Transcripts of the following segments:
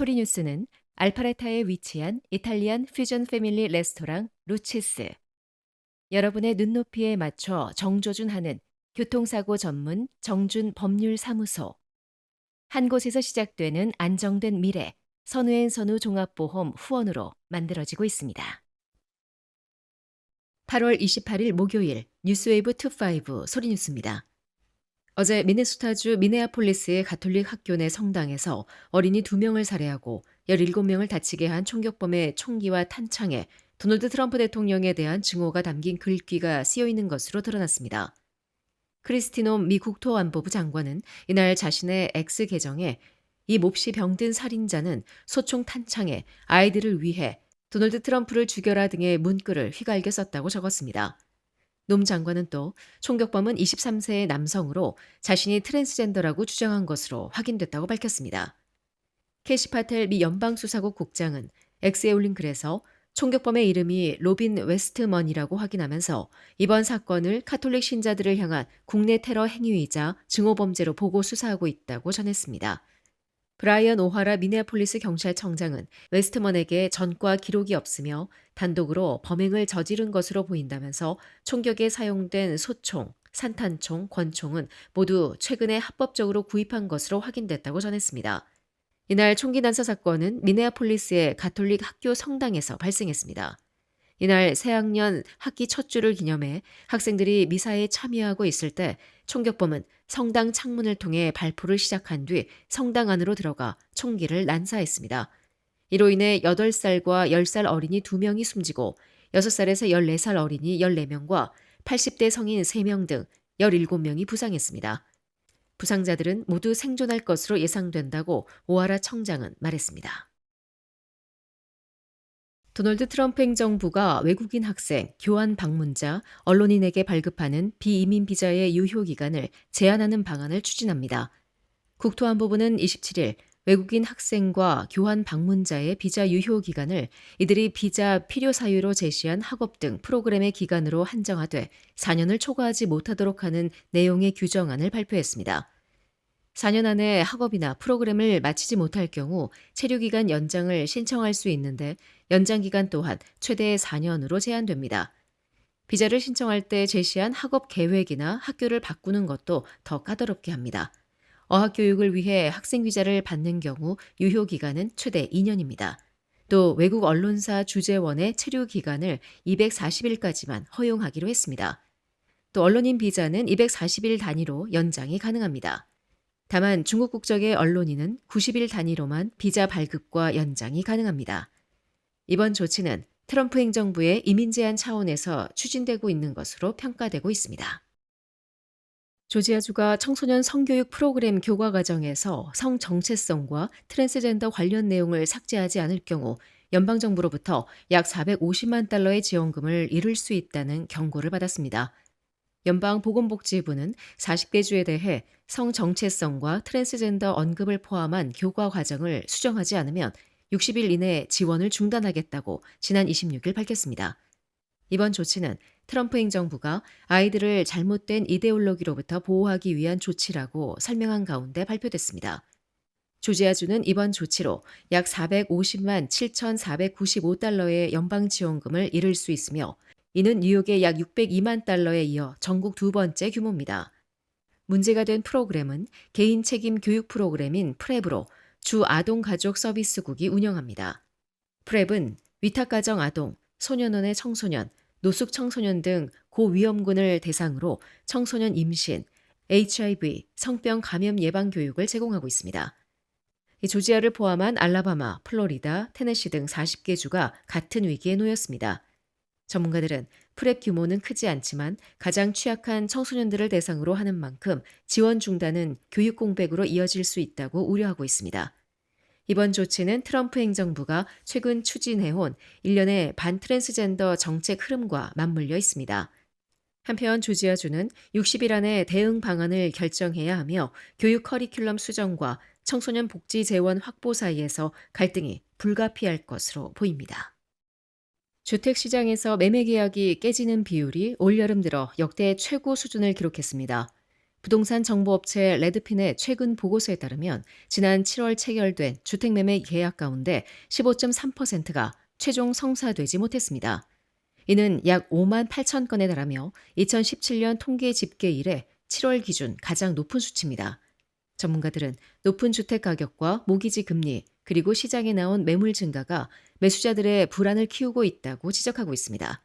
소리뉴스는 알파레타에 위치한 이탈리안 퓨전 패밀리 레스토랑 루치스, 여러분의 눈높이에 맞춰 정조준하는 교통사고 전문 정준 법률사무소, 한 곳에서 시작되는 안정된 미래, 선우앤선우 종합보험 후원으로 만들어지고 있습니다. 8월 28일 목요일 뉴스웨이브 25 소리뉴스입니다. 어제 미네소타주 미네아폴리스의 가톨릭 학교 내 성당에서 어린이 2명을 살해하고 17명을 다치게 한 총격범의 총기와 탄창에 도널드 트럼프 대통령에 대한 증오가 담긴 글귀가 쓰여 있는 것으로 드러났습니다. 크리스티노 미 국토안보부 장관은 이날 자신의 X 계정에 이 몹시 병든 살인자는 소총 탄창에 아이들을 위해 도널드 트럼프를 죽여라 등의 문구를 휘갈겨 썼다고 적었습니다. 노 장관은 또 총격범은 23세의 남성으로 자신이 트랜스젠더라고 주장한 것으로 확인됐다고 밝혔습니다. 캐시 파텔 미 연방수사국 국장은 X에 올린 글에서 총격범의 이름이 로빈 웨스트먼이라고 확인하면서 이번 사건을 카톨릭 신자들을 향한 국내 테러 행위이자 증오범죄로 보고 수사하고 있다고 전했습니다. 브라이언 오하라 미네아폴리스 경찰청장은 웨스트먼에게 전과 기록이 없으며 단독으로 범행을 저지른 것으로 보인다면서 총격에 사용된 소총, 산탄총, 권총은 모두 최근에 합법적으로 구입한 것으로 확인됐다고 전했습니다. 이날 총기 난사 사건은 미네아폴리스의 가톨릭 학교 성당에서 발생했습니다. 이날 새학년 학기 첫 주를 기념해 학생들이 미사에 참여하고 있을 때 총격범은 성당 창문을 통해 발포를 시작한 뒤 성당 안으로 들어가 총기를 난사했습니다. 이로 인해 8살과 10살 어린이 2명이 숨지고 6살에서 14살 어린이 14명과 80대 성인 3명 등 17명이 부상했습니다. 부상자들은 모두 생존할 것으로 예상된다고 오하라 청장은 말했습니다. 도널드 트럼프 행정부가 외국인 학생, 교환 방문자, 언론인에게 발급하는 비이민 비자의 유효 기간을 제한하는 방안을 추진합니다. 국토안보부는 27일 외국인 학생과 교환 방문자의 비자 유효 기간을 이들이 비자 필요 사유로 제시한 학업 등 프로그램의 기간으로 한정하되 4년을 초과하지 못하도록 하는 내용의 규정안을 발표했습니다. 4년 안에 학업이나 프로그램을 마치지 못할 경우 체류기간 연장을 신청할 수 있는데 연장기간 또한 최대 4년으로 제한됩니다. 비자를 신청할 때 제시한 학업 계획이나 학교를 바꾸는 것도 더 까다롭게 합니다. 어학교육을 위해 학생 비자를 받는 경우 유효기간은 최대 2년입니다. 또 외국 언론사 주재원의 체류기간을 240일까지만 허용하기로 했습니다. 또 언론인 비자는 240일 단위로 연장이 가능합니다. 다만 중국 국적의 언론인은 90일 단위로만 비자 발급과 연장이 가능합니다. 이번 조치는 트럼프 행정부의 이민 제한 차원에서 추진되고 있는 것으로 평가되고 있습니다. 조지아주가 청소년 성교육 프로그램 교과 과정에서 성 정체성과 트랜스젠더 관련 내용을 삭제하지 않을 경우 연방정부로부터 약 450만 달러의 지원금을 잃을 수 있다는 경고를 받았습니다. 연방보건복지부는 40개 주에 대해 성 정체성과 트랜스젠더 언급을 포함한 교과 과정을 수정하지 않으면 60일 이내 지원을 중단하겠다고 지난 26일 밝혔습니다. 이번 조치는 트럼프 행정부가 아이들을 잘못된 이데올로기로부터 보호하기 위한 조치라고 설명한 가운데 발표됐습니다. 조지아주는 이번 조치로 약 450만 7,495달러의 연방지원금을 잃을 수 있으며 이는 뉴욕의 약 602만 달러에 이어 전국 두 번째 규모입니다. 문제가 된 프로그램은 개인 책임 교육 프로그램인 프랩으로 주 아동가족 서비스국이 운영합니다. 프랩은 위탁가정 아동, 소년원의 청소년, 노숙 청소년 등 고위험군을 대상으로 청소년 임신, HIV, 성병 감염 예방 교육을 제공하고 있습니다. 조지아를 포함한 알라바마, 플로리다, 테네시 등 40개 주가 같은 위기에 놓였습니다. 전문가들은 프랩 규모는 크지 않지만 가장 취약한 청소년들을 대상으로 하는 만큼 지원 중단은 교육 공백으로 이어질 수 있다고 우려하고 있습니다. 이번 조치는 트럼프 행정부가 최근 추진해온 일련의 반트랜스젠더 정책 흐름과 맞물려 있습니다. 한편 조지아주는 60일 안에 대응 방안을 결정해야 하며 교육 커리큘럼 수정과 청소년 복지 재원 확보 사이에서 갈등이 불가피할 것으로 보입니다. 주택시장에서 매매 계약이 깨지는 비율이 올여름 들어 역대 최고 수준을 기록했습니다. 부동산 정보업체 레드핀의 최근 보고서에 따르면 지난 7월 체결된 주택매매 계약 가운데 15.3%가 최종 성사되지 못했습니다. 이는 약 5만 8천 건에 달하며 2017년 통계 집계 이래 7월 기준 가장 높은 수치입니다. 전문가들은 높은 주택 가격과 모기지 금리 그리고 시장에 나온 매물 증가가 매수자들의 불안을 키우고 있다고 지적하고 있습니다.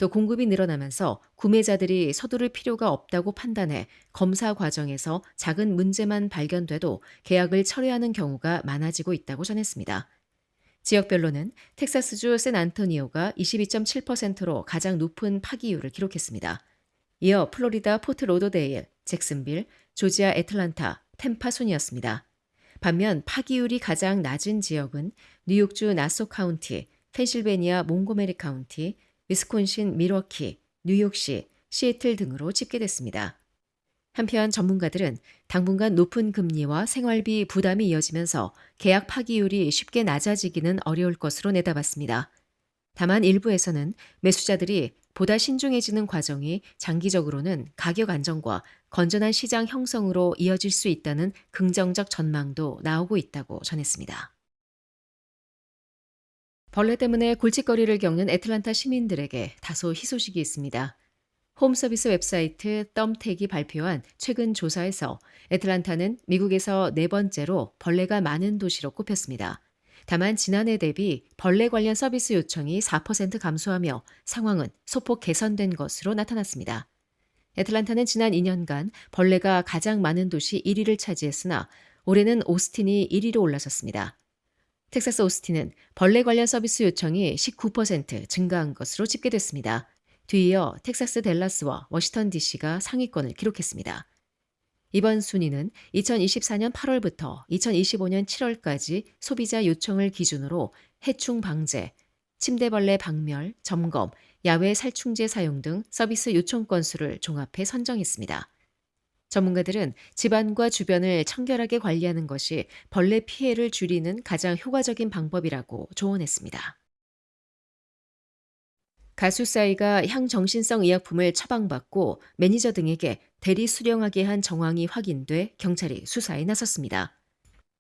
또 공급이 늘어나면서 구매자들이 서두를 필요가 없다고 판단해 검사 과정에서 작은 문제만 발견돼도 계약을 철회하는 경우가 많아지고 있다고 전했습니다. 지역별로는 텍사스주 샌안토니오가 22.7%로 가장 높은 파기율을 기록했습니다. 이어 플로리다 포트 로더데일, 잭슨빌, 조지아 애틀란타, 템파 순이었습니다. 반면 파기율이 가장 낮은 지역은 뉴욕주 나소 카운티, 펜실베니아 몽고메리 카운티, 위스콘신 밀워키, 뉴욕시, 시애틀 등으로 집계됐습니다. 한편 전문가들은 당분간 높은 금리와 생활비 부담이 이어지면서 계약 파기율이 쉽게 낮아지기는 어려울 것으로 내다봤습니다. 다만 일부에서는 매수자들이 보다 신중해지는 과정이 장기적으로는 가격 안정과 건전한 시장 형성으로 이어질 수 있다는 긍정적 전망도 나오고 있다고 전했습니다. 벌레 때문에 골칫거리를 겪는 애틀란타 시민들에게 다소 희소식이 있습니다. 홈서비스 웹사이트 덤택이 발표한 최근 조사에서 애틀란타는 미국에서 네 번째로 벌레가 많은 도시로 꼽혔습니다. 다만 지난해 대비 벌레 관련 서비스 요청이 4% 감소하며 상황은 소폭 개선된 것으로 나타났습니다. 애틀란타는 지난 2년간 벌레가 가장 많은 도시 1위를 차지했으나 올해는 오스틴이 1위로 올라섰습니다. 텍사스 오스틴은 벌레 관련 서비스 요청이 19% 증가한 것으로 집계됐습니다. 뒤이어 텍사스 댈러스와 워싱턴 DC가 상위권을 기록했습니다. 이번 순위는 2024년 8월부터 2025년 7월까지 소비자 요청을 기준으로 해충 방제, 침대벌레 박멸, 점검, 야외 살충제 사용 등 서비스 요청 건수를 종합해 선정했습니다. 전문가들은 집안과 주변을 청결하게 관리하는 것이 벌레 피해를 줄이는 가장 효과적인 방법이라고 조언했습니다. 가수 싸이가 향정신성 의약품을 처방받고 매니저 등에게 대리 수령하게 한 정황이 확인돼 경찰이 수사에 나섰습니다.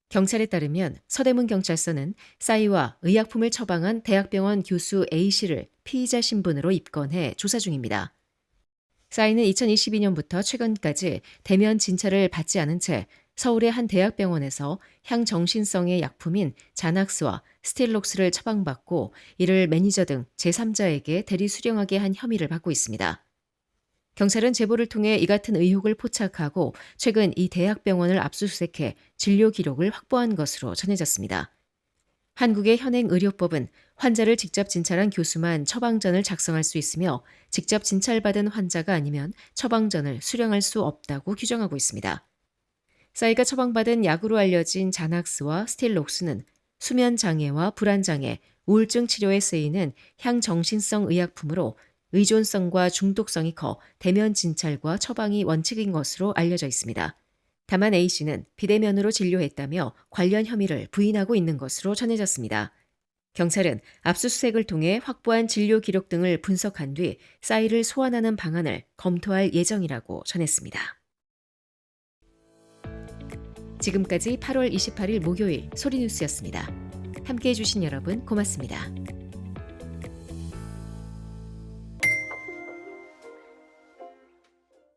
경찰에 따르면 서대문 경찰서는 싸이와 의약품을 처방한 대학병원 교수 A씨를 피의자 신분으로 입건해 조사 중입니다. 싸이는 2022년부터 최근까지 대면 진찰을 받지 않은 채 서울의 한 대학병원에서 향정신성의 약품인 자낙스와 스틸록스를 처방받고 이를 매니저 등 제3자에게 대리 수령하게 한 혐의를 받고 있습니다. 경찰은 제보를 통해 이 같은 의혹을 포착하고 최근 이 대학병원을 압수수색해 진료 기록을 확보한 것으로 전해졌습니다. 한국의 현행 의료법은 환자를 직접 진찰한 교수만 처방전을 작성할 수 있으며 직접 진찰받은 환자가 아니면 처방전을 수령할 수 없다고 규정하고 있습니다. 싸이가 처방받은 약으로 알려진 자낙스와 스틸록스는 수면장애와 불안장애, 우울증 치료에 쓰이는 향정신성 의약품으로 의존성과 중독성이 커 대면 진찰과 처방이 원칙인 것으로 알려져 있습니다. 다만 A씨는 비대면으로 진료했다며 관련 혐의를 부인하고 있는 것으로 전해졌습니다. 경찰은 압수수색을 통해 확보한 진료 기록 등을 분석한 뒤 싸이를 소환하는 방안을 검토할 예정이라고 전했습니다. 지금까지 8월 28일 목요일 소리뉴스였습니다. 함께해 주신 여러분 고맙습니다.